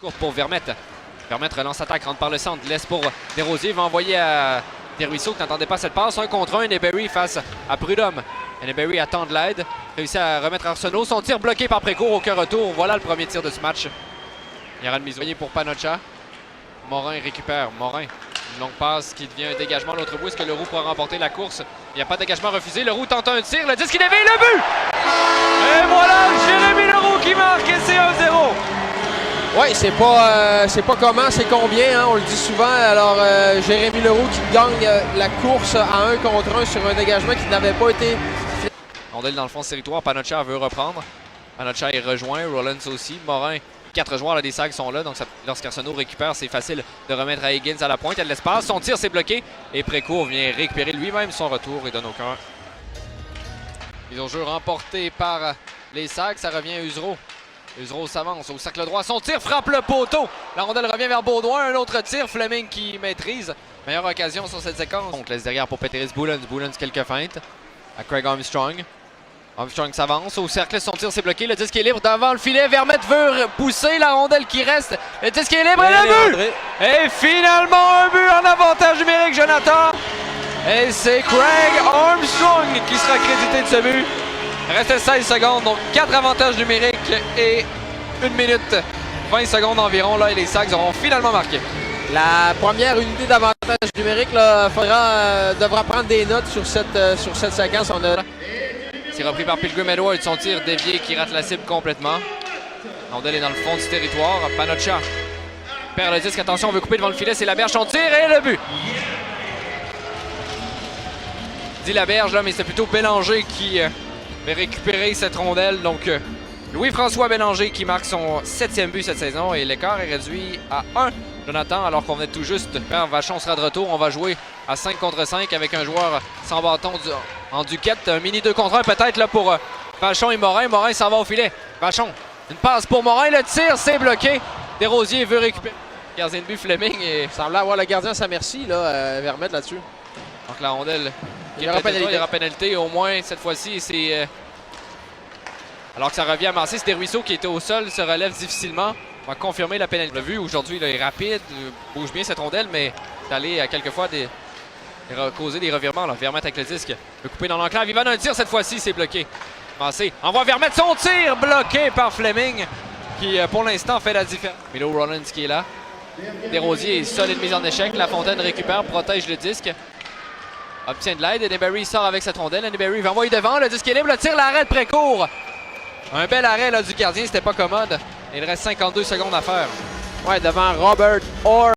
Courte pour Vermette. Vermette relance attaque, rentre par le centre, laisse pour Desrosiers, va envoyer à Desruisseaux qui n'attendait pas cette passe. 1 contre 1, Eneberry face à Prudhomme. Eneberry attend de l'aide, réussit à remettre Arsenault. Son tir bloqué par Précourt, aucun retour. Voilà le premier tir de ce match. Il y aura une mise au pied pour Panocha. Morin récupère. Morin, une longue passe qui devient un dégagement. L'autre bout, est-ce que Leroux pourra remporter la course? Il n'y a pas de dégagement refusé. Leroux tente un tir, le disque il éveille le but! Et voilà, Jérémy Leroux qui marque et c'est 1-0. Oui, c'est pas comment, c'est combien, hein, on le dit souvent. Alors, Jérémy Leroux qui gagne la course à 1 contre 1 sur un dégagement qui n'avait pas été... Rondelle dans le fond du territoire, Panocha veut reprendre. Panocha est rejoint, Rollins aussi. Morin, 4 joueurs là, des Sags sont là, donc lorsqu'Arsenault récupère, c'est facile de remettre à Higgins à la pointe. Il y a de l'espace, son tir s'est bloqué et Précourt vient récupérer lui-même son retour et donne au cœur. Mise au jeu remporté par les Sags, ça revient à Usereau. Usereau s'avance au cercle droit, son tir frappe le poteau. La rondelle revient vers Baudouin, un autre tir, Fleming qui maîtrise. Meilleure occasion sur cette séquence. Donc laisse derrière pour Peteris Boulens, Boulens quelques feintes à Craig Armstrong. Armstrong s'avance au cercle, son tir s'est bloqué, le disque est libre devant le filet. Vermette veut pousser la rondelle qui reste. Le disque est libre et le but! Et finalement un but en avantage numérique, Jonathan. Et c'est Craig Armstrong qui sera crédité de ce but. Il reste 16 secondes, donc 4 avantages numériques et 1 minute 20 secondes environ. Là, et les Sags auront finalement marqué. La première unité d'avantage numérique là, devra prendre des notes sur cette séquence. C'est repris par Pilgrim Edwards, son tir dévié qui rate la cible complètement. Rondelle est dans le fond du territoire. Panocha perd le disque. Attention, on veut couper devant le filet. C'est Laberge, son tir et le but. Dit Laberge là, mais c'est plutôt Bélanger qui va récupérer cette rondelle. Donc Louis-François Bélanger qui marque son 7e but cette saison et l'écart est réduit à 1. Jonathan, alors qu'on venait tout juste de faire Vachon sera de retour. On va jouer à 5 contre 5 avec un joueur sans bâton en duquette. Un mini 2 contre 1 peut-être là pour Vachon et Morin. Morin s'en va au filet. Vachon, une passe pour Morin. Le tir, c'est bloqué. Desrosiers veut récupérer. Gardien de but Fleming et... semblait avoir le gardien à sa merci, là, Vermette là-dessus. Donc la rondelle... Il y aura pénalité. Au moins, cette fois-ci, c'est... Alors que ça revient à Massé, c'est Desruisseaux qui était au sol, se relève difficilement. On va confirmer la pénalité. On l'a vu aujourd'hui, il est rapide, bouge bien cette rondelle, mais d'aller à quelquefois causer des revirements. Là. Vermette avec le disque, le couper dans l'enclave. Il va d'un tir cette fois-ci, c'est bloqué. Massé envoie Vermette son tir, bloqué par Fleming, qui pour l'instant fait la différence. Milo Rollins qui est là. Desrosiers est solide mise en échec. La Fontaine récupère, protège le disque. Obtient de l'aide. Eneberry sort avec cette rondelle. Eneberry va envoyer devant. Le disque est libre. Le tir, l'arrêt de Précourt. Un bel arrêt là, du gardien. C'était pas commode. Il reste 52 secondes à faire. Ouais, devant Robert Orr.